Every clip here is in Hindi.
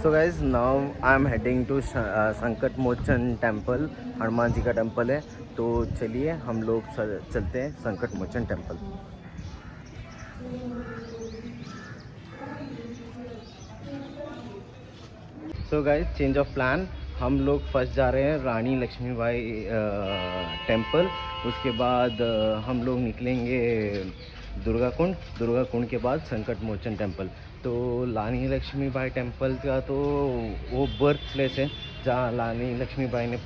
So guys now I am heading to Sankat Mochan temple. Hanuman ji का टेम्पल है, तो चलिए हम लोग चलते हैं Sankat Mochan temple. So guys change of plan. हम लोग फर्स्ट जा रहे हैं रानी लक्ष्मीबाई टेम्पल। उसके बाद हम लोग निकलेंगे दुर्गा कुंड के बाद संकट मोचन टेम्पल। तो रानी लक्ष्मीबाई टेम्पल का तो वो बर्थ प्लेस है जहाँ रानी लक्ष्मीबाई ने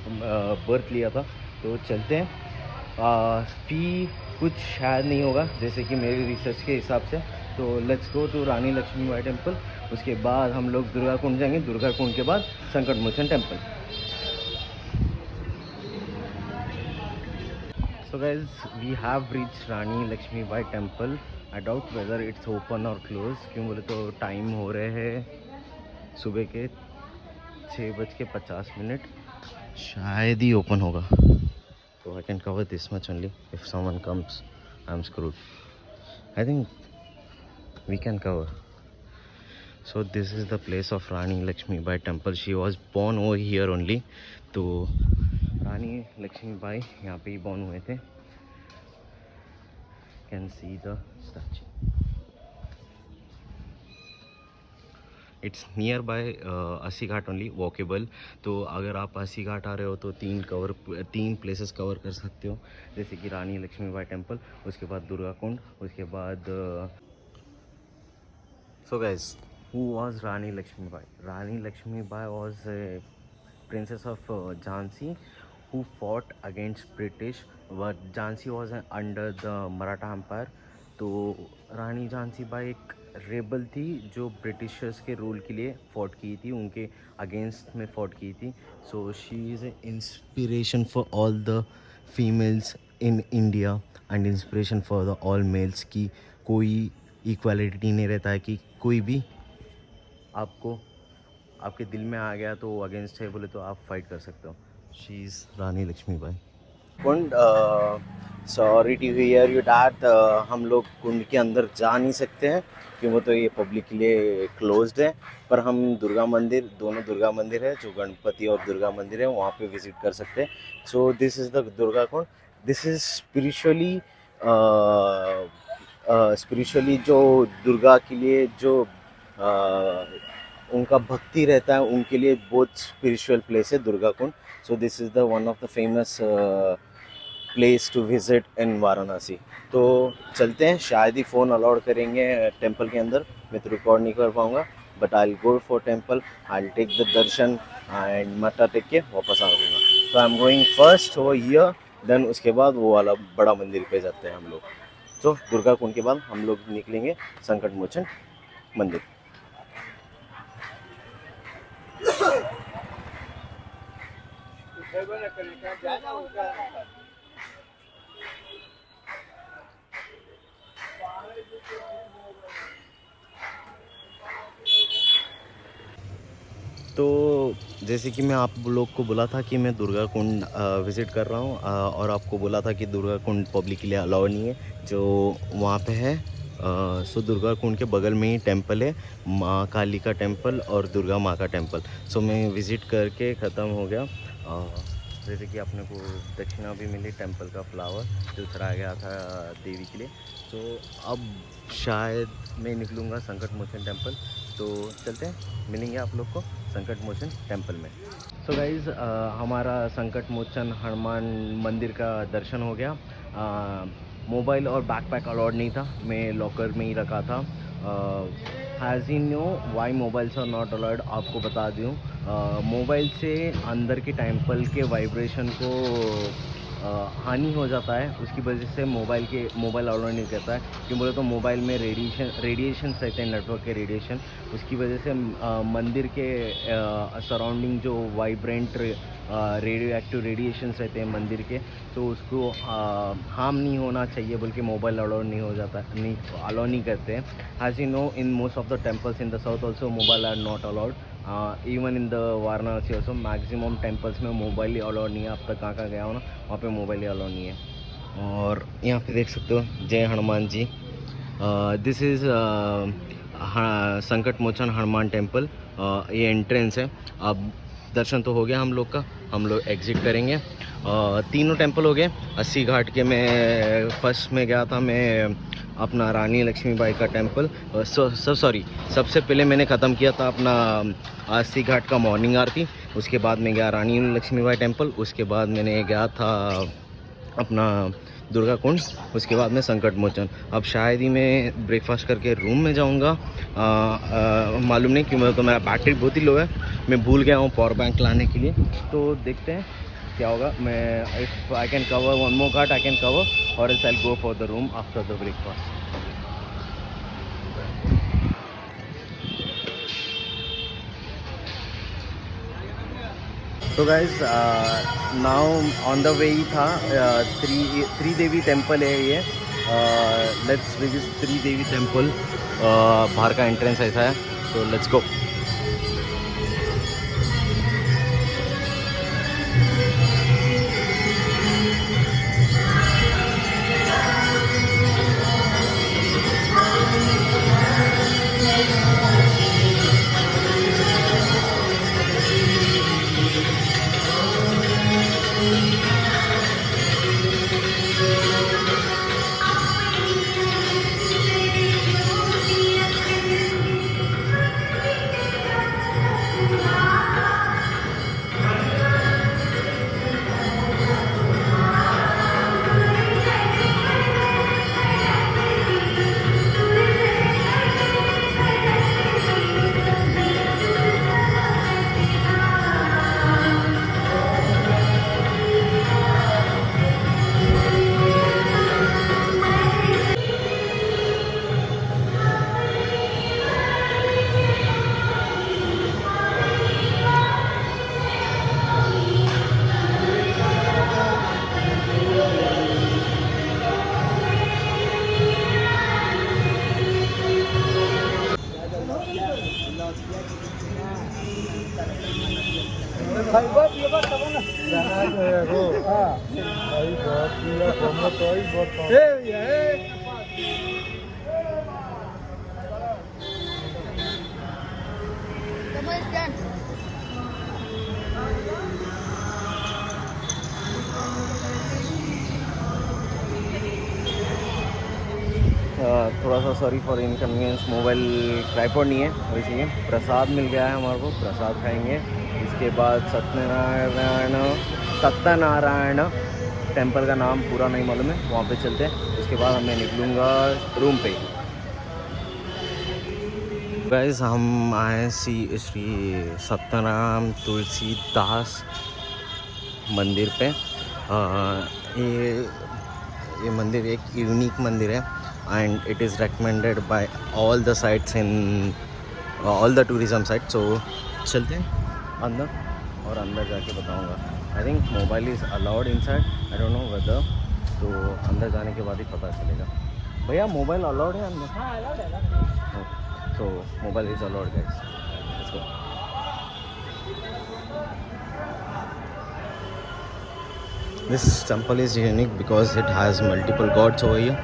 बर्थ लिया था। तो चलते हैं। फ़ी कुछ शायद नहीं होगा जैसे कि मेरी रिसर्च के हिसाब से। तो let's go to Rani Lakshmibai temple. उसके बाद हम लोग दुर्गा कुंड जाएंगे, दुर्गा कुंड के बाद Sankat Mochan temple. So guys we have reach Rani Lakshmibai temple. I doubt whether it's open और क्लोज, क्यों बोले तो टाइम हो रहे हैं सुबह के 6:50। शायद ही ओपन होगा। So I can cover this much only. If someone comes, I'm screwed. I think we can cover. So this is the place of Rani Lakshmibai temple. She was born over here only. तो रानी लक्ष्मीबाई यहाँ पे ही born हुए थे. Can see the statue. It's near by अस्सी घाट ओनली वॉकेबल। तो अगर आप अस्सी घाट आ रहे हो तो तीन प्लेसेस कवर कर सकते हो, जैसे कि रानी लक्ष्मीबाई टेम्पल, उसके बाद दुर्गा कुंड, उसके बाद so guys who was Rani Lakshmibai? Rani Lakshmibai was a princess of Jhansi who fought against British, but Jhansi was under the Maratha Empire. तो रानी झांसी बाई एक रेबल थी जो ब्रिटिशर्स के रूल के लिए फॉट की थी, उनके अगेंस्ट में फॉट की थी। So she is a inspiration for all the females in India and inspiration for the all males की कोई इक्वालिटी नहीं रहता है कि कोई भी आपको आपके दिल में आ गया तो अगेंस्ट है बोले तो आप फाइट कर सकते हो। She is Rani Lakshmibai. Kund sorry to hear you that हम लोग कुंड के अंदर जा नहीं सकते हैं क्योंकि वो तो ये पब्लिक के लिए क्लोज्ड है। पर हम दोनों दुर्गा मंदिर है, जो गणपति और दुर्गा मंदिर है, वहाँ पे विजिट कर सकते हैं। सो this is the Durga Kund. This is spiritually जो दुर्गा के लिए जो उनका भक्ति रहता है, उनके लिए बहुत स्पिरिचुअल प्लेस है Durga Kund. So this is the one of the famous place to visit in Varanasi. तो चलते हैं। शायद ही फ़ोन अलाउड करेंगे टेम्पल के अंदर, मैं तो रिकॉर्ड नहीं कर पाऊँगा, but I will go for temple, I will take the darshan and मत्था टेक के वापस आ जाऊँगा। तो I am going first over here, then उसके बाद वो वाला बड़ा मंदिर पे जाते हैं हम लोग। तो दुर्गा कुंड के बाद हम लोग निकलेंगे संकट मोचन मंदिर। तो जैसे कि मैं आप लोग को बोला था कि मैं दुर्गा कुंड विज़िट कर रहा हूँ, और आपको बोला था कि दुर्गा कुंड पब्लिक के लिए अलाउ नहीं है जो वहाँ पे है। सो दुर्गा कुंड के बगल में ही टेंपल है, माँ काली का टेंपल और दुर्गा माँ का टेंपल। सो मैं विज़िट करके ख़त्म हो गया। जैसे कि अपने को दक्षिणा भी मिली, टेंपल का फ्लावर जो चढ़ाया गया था देवी के लिए। तो अब शायद मैं निकलूँगा संकट मोचन टेंपल। तो चलते हैं, मिलेंगे आप लोग को संकट मोचन टेंपल में। सो गाइज़ हमारा संकट मोचन हनुमान मंदिर का दर्शन हो गया। मोबाइल और बैकपैक अलाउड नहीं था, मैं लॉकर में ही रखा था। Has he know why mobiles are not allowed, आपको बता दूँ। मोबाइल से अंदर के टेंपल के वाइब्रेशन को हानि हो जाता है, उसकी वजह से मोबाइल अलाउ नहीं करता है। क्यों बोले तो मोबाइल में रेडिएशन रहते हैं, नेटवर्क के रेडिएशन, उसकी वजह से मंदिर के सराउंडिंग जो वाइब्रेंट रेडियो एक्टिव रेडिएशंस रहते हैं मंदिर के, तो उसको हार्म नहीं होना चाहिए बोल के मोबाइल अलाउ नहीं हो जाता, नहीं अलाउ नहीं करते हैं। As you know in most of the temples in the south also mobile are not allowed. Even in the Varanasi also maximum temples में मोबाइल ही अलाउड नहीं है। अब तक कहाँ गया हो ना, वहाँ पे मोबाइल ही अलाउड नहीं है। और यहाँ पे देख सकते हो जय हनुमान जी। दिस इज़ संकट मोचन हनुमान टेम्पल। ये एंट्रेंस है। अब दर्शन तो हो गया हम लोग का, हम लोग एग्ज़िट करेंगे। तीनों टेंपल हो गए। 80 घाट के मैं फर्स्ट में गया था, मैं अपना रानी लक्ष्मीबाई का टेंपल। सॉरी, सबसे पहले मैंने ख़त्म किया था अपना 80 घाट का मॉर्निंग आरती। उसके बाद मैं गया रानी लक्ष्मीबाई टेंपल। उसके बाद मैंने गया था अपना दुर्गा कुंड। उसके बाद में संकट मोचन। अब शायद ही मैं ब्रेकफास्ट करके रूम में जाऊंगा, मालूम नहीं क्यों, तो मेरा बैटरी बहुत ही लो है, मैं भूल गया हूँ पावर बैंक लाने के लिए। तो देखते हैं क्या होगा। मैं if I can cover one more ghat I can cover, और else I will go for the room after the breakfast. तो guys now on the way ही था, त्रिदेवी टेम्पल है ये। Let's visit Tridevi temple. बाहर का एंट्रेंस ऐसा है, तो लेट्स गो। थोड़ा सा sorry for inconvenience, mobile tripod नहीं है, और इसलिए प्रसाद मिल गया है हमारे को, प्रसाद खाएंगे। इसके बाद सत्यनारायण टेंपल का नाम पूरा नहीं मालूम है, वहाँ पे चलते हैं। उसके बाद मैं निकलूँगा रूम पे। गाइस हम आए श्री सत्यनारायण तुलसीदास मंदिर पे। ये मंदिर एक यूनिक मंदिर है, and it is recommended by all the sites in all the tourism sites. So चलते हैं अंदर, और अंदर जाके बताऊंगा। I think mobile is allowed inside, I don't know whether, तो अंदर जाने के बाद ही पता चलेगा। भैया मोबाइल अलाउड है अंदर? हाँ अलाउड है। तो mobile is allowed guys, let's go. This temple is unique because it has multiple gods over here.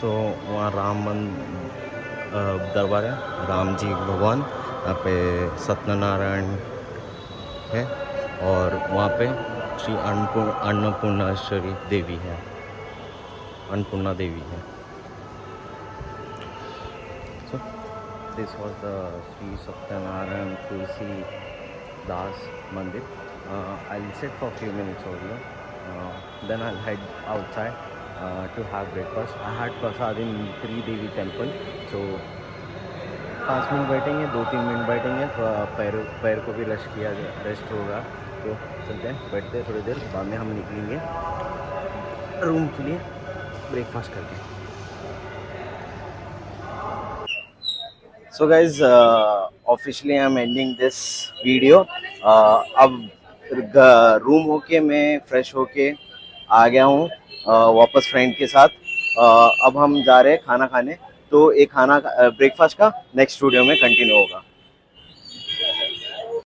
तो वहाँ दरबार है, राम जी भगवान, यहाँ पे सत्यनारायण है, और वहाँ पे श्री अन्नपूर्णेश्वरी देवी है, अन्नपूर्णा देवी है। this was the Sri Satyanarayan Tulsi Das Mandir. I'll sit for a few minutes over here. Then I'll head outside to have breakfast. I had prasad in Tridevi temple. So 5 minute बैठेंगे, 2-3 मिनट बैठेंगे, थोड़ा पैर को भी रेस्ट होगा। तो चलते हैं, बैठते हैं थोड़ी देर, बाद में हम निकलेंगे रूम के लिए ब्रेकफास्ट करके। So guys, officially I am ending this video. अब रूम होके मैं फ्रेश होके आ गया हूँ वापस फ्रेंड के साथ। अब हम जा रहे हैं खाना खाने। तो एक खाना ब्रेकफास्ट का नेक्स्ट वीडियो में कंटिन्यू होगा।